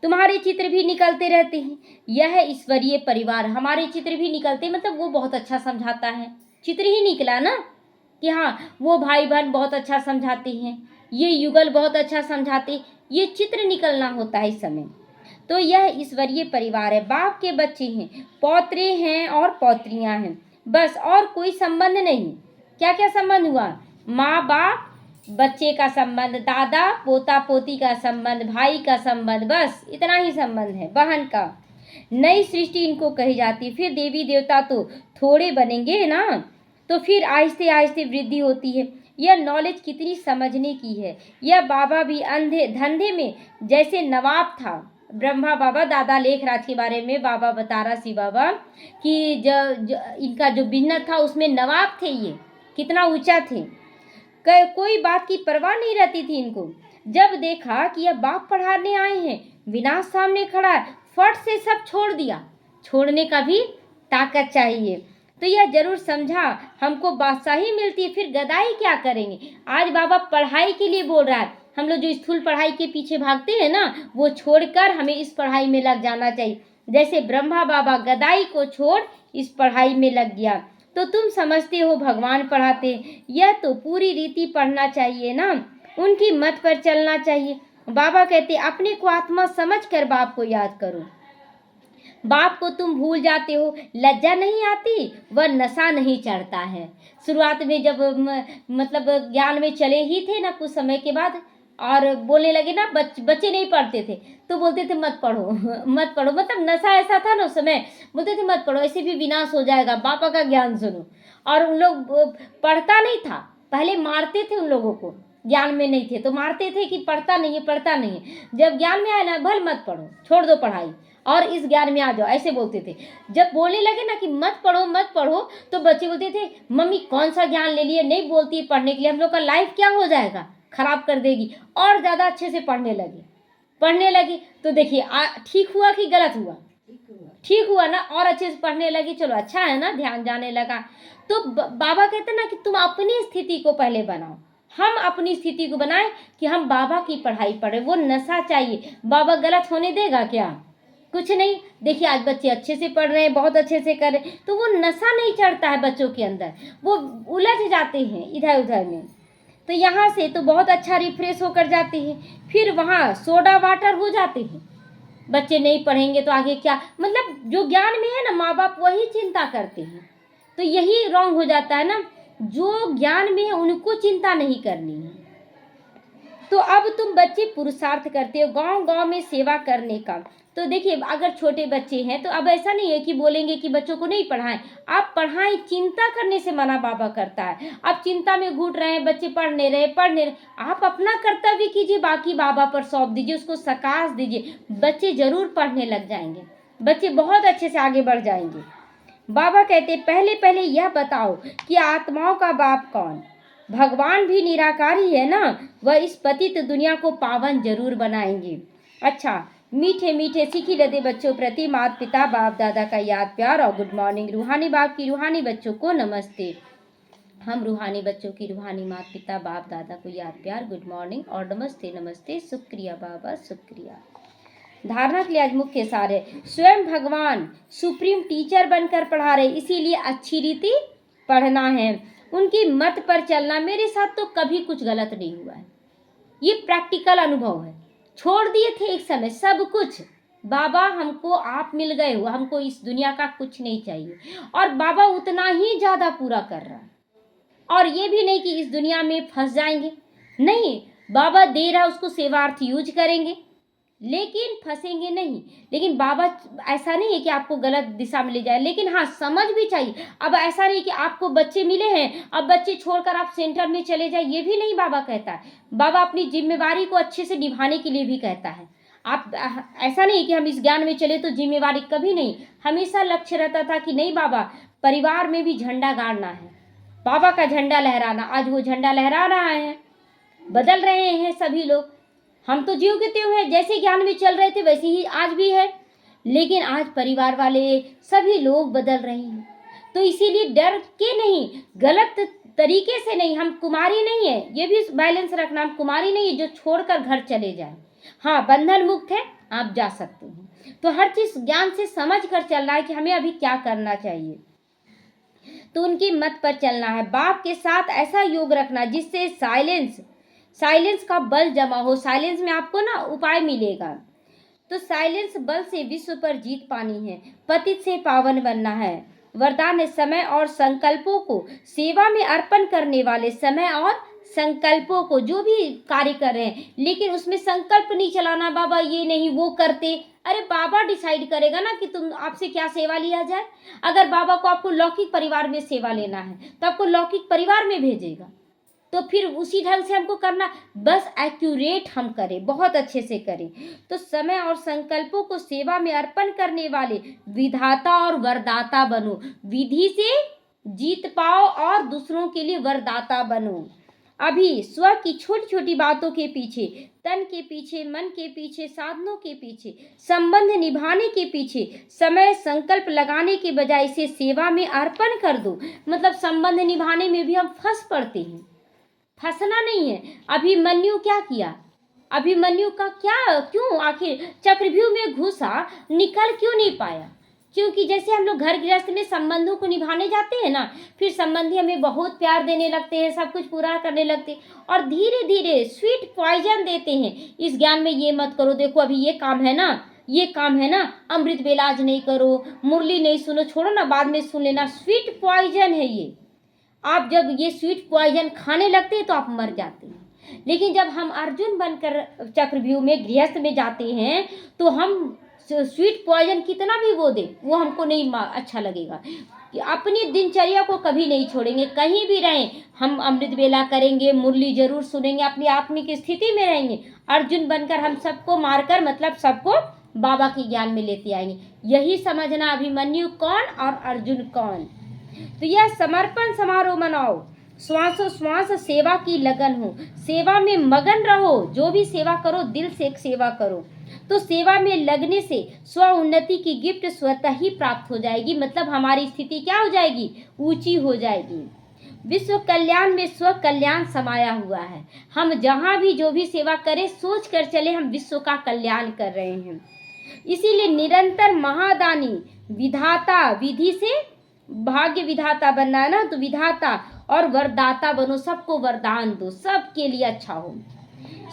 तुम्हारे चित्र भी निकलते रहते हैं। यह ईश्वरीय परिवार, हमारे चित्र भी निकलते, मतलब वो बहुत अच्छा समझाता है, चित्र ही निकला ना कि हाँ वो भाई बहन बहुत अच्छा समझाते हैं, ये युगल बहुत अच्छा समझाते, ये चित्र निकलना होता है इस समय। तो यह ईश्वरीय परिवार है, बाप के बच्चे हैं, पौत्रे हैं और पौत्रियां हैं, बस और कोई संबंध नहीं। क्या क्या संबंध हुआ? माँ बाप बच्चे का संबंध, दादा पोता पोती का संबंध, भाई का संबंध, बस इतना ही संबंध है, बहन का। नई सृष्टि इनको कही जाती। फिर देवी देवता तो थोड़े बनेंगे ना, तो फिर आहिस्ते आहिस्ते वृद्धि होती है। यह नॉलेज कितनी समझने की है। यह बाबा भी अंधे धंधे में जैसे नवाब था, ब्रह्मा बाबा दादा लेखराज के बारे में बाबा बता रहा सी बाबा कि इनका जो बिजनेस था उसमें नवाब थे, ये कितना ऊंचा थे, कोई बात की परवाह नहीं रहती थी इनको। जब देखा कि यह बाप पढ़ाने आए हैं, विनाश सामने खड़ा है, फट से सब छोड़ दिया। छोड़ने का भी ताकत चाहिए। तो यह जरूर समझा हमको बादशाही मिलती है, फिर गदाई क्या करेंगे। आज बाबा पढ़ाई के लिए बोल रहा है, हम लोग जो स्थूल पढ़ाई के पीछे भागते हैं ना, वो छोड़कर हमें इस पढ़ाई में लग जाना चाहिए। जैसे ब्रह्मा बाबा गदाई को छोड़ इस पढ़ाई में लग गया, तो तुम समझते हो भगवान पढ़ाते, यह तो पूरी रीति पढ़ना चाहिए ना, उनकी मत पर चलना चाहिए। बाबा कहते अपने को आत्मा समझ कर बाप को याद करो। बाप को तुम भूल जाते हो, लज्जा नहीं आती, वह नशा नहीं चढ़ता है। शुरुआत में जब मतलब ज्ञान में चले ही थे ना, कुछ समय के बाद और बोलने लगे ना, बच्चे नहीं पढ़ते थे तो बोलते थे मत पढ़ो मत पढ़ो, मतलब नशा ऐसा था ना उस समय, बोलते थे मत पढ़ो, ऐसे भी विनाश हो जाएगा, बापा का ज्ञान सुनो। और उन लोग पढ़ता नहीं था, पहले मारते थे उन लोगों को, ज्ञान में नहीं थे तो मारते थे कि पढ़ता नहीं है पढ़ता नहीं है। जब ज्ञान में आया ना, भल मत पढ़ो, छोड़ दो पढ़ाई और इस ज्ञान में आ जाओ, ऐसे बोलते थे। जब बोलने लगे ना कि मत पढ़ो, तो बच्चे बोलते थे मम्मी कौन सा ज्ञान ले लिए, नहीं बोलती है पढ़ने के लिए, हम लोग का लाइफ क्या हो जाएगा, खराब कर देगी। और ज़्यादा अच्छे से पढ़ने लगे तो देखिए ठीक हुआ कि गलत हुआ? ठीक हुआ ना, और अच्छे से पढ़ने लगी, चलो अच्छा है ना, ध्यान जाने लगा। तो बाबा कहते ना कि तुम अपनी स्थिति को पहले बनाओ, हम अपनी स्थिति को बनाएं कि हम बाबा की पढ़ाई पढ़े। वो नशा चाहिए, बाबा गलत होने देगा क्या? कुछ नहीं। देखिए आज बच्चे अच्छे से पढ़ रहे हैं, बहुत अच्छे से कर रहे हैं, तो वो नशा नहीं चढ़ता है बच्चों के अंदर, वो उलझ जाते हैं इधर उधर में। तो यहाँ से तो बहुत अच्छा रिफ्रेश होकर जाते हैं, फिर वहाँ सोडा वाटर हो जाते हैं। बच्चे नहीं पढ़ेंगे तो आगे क्या, मतलब जो ज्ञान में है ना, माँ बाप वही चिंता करते हैं। तो यही रॉन्ग हो जाता है ना, जो ज्ञान में है उनको चिंता नहीं करनी है। तो अब तुम बच्चे पुरुषार्थ करते हो गांव गांव में सेवा करने का। तो देखिए अगर छोटे बच्चे हैं तो अब ऐसा नहीं है कि बोलेंगे कि बच्चों को नहीं पढ़ाएं, आप पढ़ाएं, चिंता करने से मना बाबा करता है। आप चिंता में घुट रहे हैं, बच्चे पढ़ने रहे, आप अपना कर्तव्य कीजिए, बाकी बाबा पर सौंप दीजिए, उसको सकाश दीजिए, बच्चे जरूर पढ़ने लग जाएंगे, बच्चे बहुत अच्छे से आगे बढ़ जाएंगे। बाबा कहते पहले पहले यह बताओ कि आत्माओं का बाप कौन? भगवान भी निराकारी है ना, वह इस पतित दुनिया को पावन जरूर बनाएंगे। अच्छा, मीठे मीठे सीखी लदे बच्चों प्रति माता पिता बाप दादा का याद प्यार और गुड मॉर्निंग। रूहानी बाप की रूहानी बच्चों को नमस्ते। हम रूहानी बच्चों की रूहानी माता पिता बाप दादा को याद प्यार, गुड मॉर्निंग और नमस्ते नमस्ते, शुक्रिया बाबा शुक्रिया। धारणा के लिए आज मुख्य सार है, स्वयं भगवान सुप्रीम टीचर बनकर पढ़ा रहे, इसीलिए अच्छी रीति पढ़ना है, उनकी मत पर चलना। मेरे साथ तो कभी कुछ गलत नहीं हुआ है, ये प्रैक्टिकल अनुभव है। छोड़ दिए थे एक समय सब कुछ, बाबा हमको आप मिल गए हो, हमको इस दुनिया का कुछ नहीं चाहिए, और बाबा उतना ही ज़्यादा पूरा कर रहा है। और ये भी नहीं कि इस दुनिया में फंस जाएंगे, नहीं, बाबा दे रहा उसको सेवार्थ यूज करेंगे, लेकिन फंसेंगे नहीं। लेकिन बाबा ऐसा नहीं है कि आपको गलत दिशा में ले जाए, लेकिन हाँ समझ भी चाहिए। अब ऐसा नहीं कि आपको बच्चे मिले हैं, अब बच्चे छोड़कर आप सेंटर में चले जाए, ये भी नहीं बाबा कहता है। बाबा अपनी जिम्मेवारी को अच्छे से निभाने के लिए भी कहता है। आप ऐसा नहीं कि हम इस ज्ञान में चले तो जिम्मेवारी, कभी नहीं। हमेशा लक्ष्य रहता था कि नहीं बाबा, परिवार में भी झंडा गाड़ना है, बाबा का झंडा लहराना। आज वो झंडा लहरा रहा है, बदल रहे हैं सभी लोग। हम तो जीव के त्यों हैं, जैसे ज्ञान में चल रहे थे वैसे ही आज भी है, लेकिन आज परिवार वाले सभी लोग बदल रहे हैं। तो इसीलिए डर के नहीं, गलत तरीके से नहीं, हम कुमारी नहीं है, ये भी बैलेंस रखना, हम कुमारी नहीं है जो छोड़कर घर चले जाए। हाँ बंधन मुक्त है, आप जा सकते हैं। तो हर चीज़ ज्ञान से समझ कर चलना है कि हमें अभी क्या करना चाहिए, तो उनकी मत पर चलना है। बाप के साथ ऐसा योग रखना जिससे साइलेंस का बल जमा हो। साइलेंस में आपको ना उपाय मिलेगा। तो साइलेंस बल से विश्व पर जीत पानी है, पतित से पावन बनना है। वरदान है समय और संकल्पों को सेवा में अर्पण करने वाले, समय और संकल्पों को जो भी कार्य कर रहे हैं, लेकिन उसमें संकल्प नहीं चलाना बाबा ये नहीं वो करते। अरे बाबा डिसाइड करेगा ना कि तुम आपसे क्या सेवा लिया जाए। अगर बाबा को आपको लौकिक परिवार में सेवा लेना है तो आपको लौकिक परिवार में भेजेगा, तो फिर उसी ढंग से हमको करना, बस एक्यूरेट हम करें, बहुत अच्छे से करें। तो समय और संकल्पों को सेवा में अर्पण करने वाले विधाता और वरदाता बनो। विधि से जीत पाओ और दूसरों के लिए वरदाता बनो। अभी स्व की छोटी छोटी बातों के पीछे, तन के पीछे, मन के पीछे, साधनों के पीछे, संबंध निभाने के पीछे समय संकल्प लगाने के बजाय इसे सेवा में अर्पण कर दो। मतलब संबंध निभाने में भी हम फंस पड़ते हैं, फंसना नहीं है। अभिमन्यु क्या किया, अभिमन्यु का क्या, क्यों आखिर चक्रव्यूह में घुसा, निकल क्यों नहीं पाया? क्योंकि जैसे हम लोग घर गृहस्थ में संबंधों को निभाने जाते हैं ना, फिर संबंधी हमें बहुत प्यार देने लगते हैं, सब कुछ पूरा करने लगते हैं, और धीरे धीरे स्वीट पॉइजन देते हैं। इस ज्ञान में ये मत करो, देखो अभी ये काम है ना, ये काम है ना, अमृत बेलाज नहीं करो, मुरली नहीं सुनो, छोड़ो ना, बाद में सुन लेना। स्वीट पॉइजन है ये। आप जब ये स्वीट पॉइजन खाने लगते हैं तो आप मर जाते हैं। लेकिन जब हम अर्जुन बनकर चक्रव्यूह में गृहस्थ में जाते हैं तो हम स्वीट पॉइजन कितना भी वो दे, वो हमको नहीं अच्छा लगेगा। कि अपनी दिनचर्या को कभी नहीं छोड़ेंगे, कहीं भी रहें हम अमृत बेला करेंगे, मुरली जरूर सुनेंगे, अपनी आत्मिक स्थिति में रहेंगे। अर्जुन बनकर हम सबको मारकर, मतलब सबको बाबा के ज्ञान में लेते आएंगे। यही समझना अभिमन्यु कौन और अर्जुन कौन। तो यह समर्पण समारोह मनाओ, श्वासों श्वास सेवा की लगन हो, सेवा में मगन रहो। जो भी सेवा करो दिल से एक सेवा करो, तो सेवा में लगने से स्व उन्नति की गिफ्ट स्वतः ही प्राप्त हो जाएगी। मतलब हमारी स्थिति क्या हो जाएगी, ऊंची हो जाएगी। विश्व कल्याण में स्व कल्याण समाया हुआ है। हम जहाँ भी जो भी सेवा करें सोच कर चले हम विश्व का कल्याण कर रहे हैं। इसीलिए निरंतर महादानी विधाता, विधि से भाग्य विधाता बनना है ना, तो विधाता और वरदाता बनो, सबको वरदान दो, सबके लिए अच्छा हो।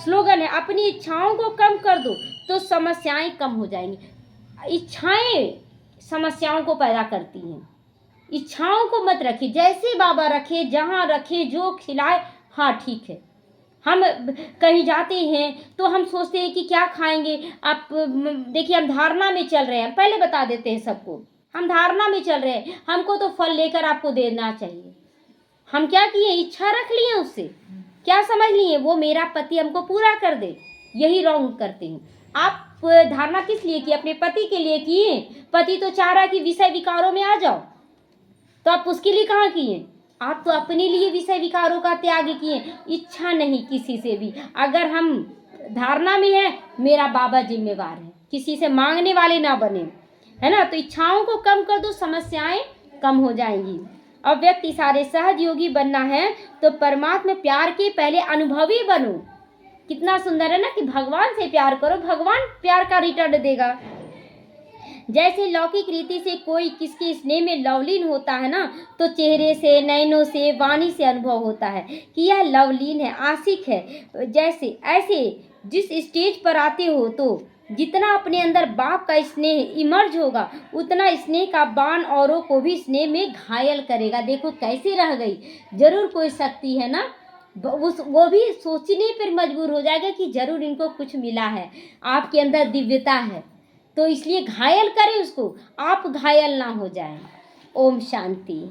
स्लोगन है अपनी इच्छाओं को कम कर दो तो समस्याएं कम हो जाएंगी। इच्छाएं समस्याओं को पैदा करती हैं, इच्छाओं को मत रखिए, जैसे बाबा रखे, जहाँ रखे, जो खिलाए, हाँ ठीक है। हम कहीं जाते हैं तो हम सोचते हैं कि क्या खाएंगे। आप देखिए हम धारणा में चल रहे हैं, पहले बता देते हैं सबको, हम धारणा में चल रहे हैं, हमको तो फल लेकर आपको देना चाहिए। हम क्या किए, इच्छा रख लिए, उससे क्या समझ लिए, वो मेरा पति हमको पूरा कर दे। यही रॉन्ग करते हैं। आप धारणा किस लिए की, अपने पति के लिए किए। पति तो चाह रहा कि विषय विकारों में आ जाओ, तो आप उसके लिए कहाँ किए, आप तो अपने लिए विषय विकारों का त्याग किए। इच्छा नहीं किसी से भी। अगर हम धारणा में है मेरा बाबा जिम्मेवार है, किसी से मांगने वाले ना बने, है ना। तो इच्छाओं को कम कर दो, समस्याएं कम हो जाएंगी। अब व्यक्ति सारे सहज योगी बनना है तो परमात्मा प्यार के पहले अनुभवी बनो। कितना सुंदर है ना कि भगवान से प्यार करो, भगवान प्यार का रिटर्न देगा। जैसे लौकिक रीति से कोई किसके स्नेह में लवलीन होता है ना, तो चेहरे से, नयनों से, वाणी से अनुभव होता है कि यह लवलीन है, आशिक है। जैसे ऐसे जिस स्टेज पर आते हो तो जितना अपने अंदर बाप का स्नेह इमर्ज होगा उतना स्नेह का बाण औरों को भी स्नेह में घायल करेगा। देखो कैसे रह गई, जरूर कोई शक्ति है ना, वो भी सोचने पर मजबूर हो जाएगा कि जरूर इनको कुछ मिला है, आपके अंदर दिव्यता है, तो इसलिए घायल करें उसको, आप घायल ना हो जाएं। ओम शांति।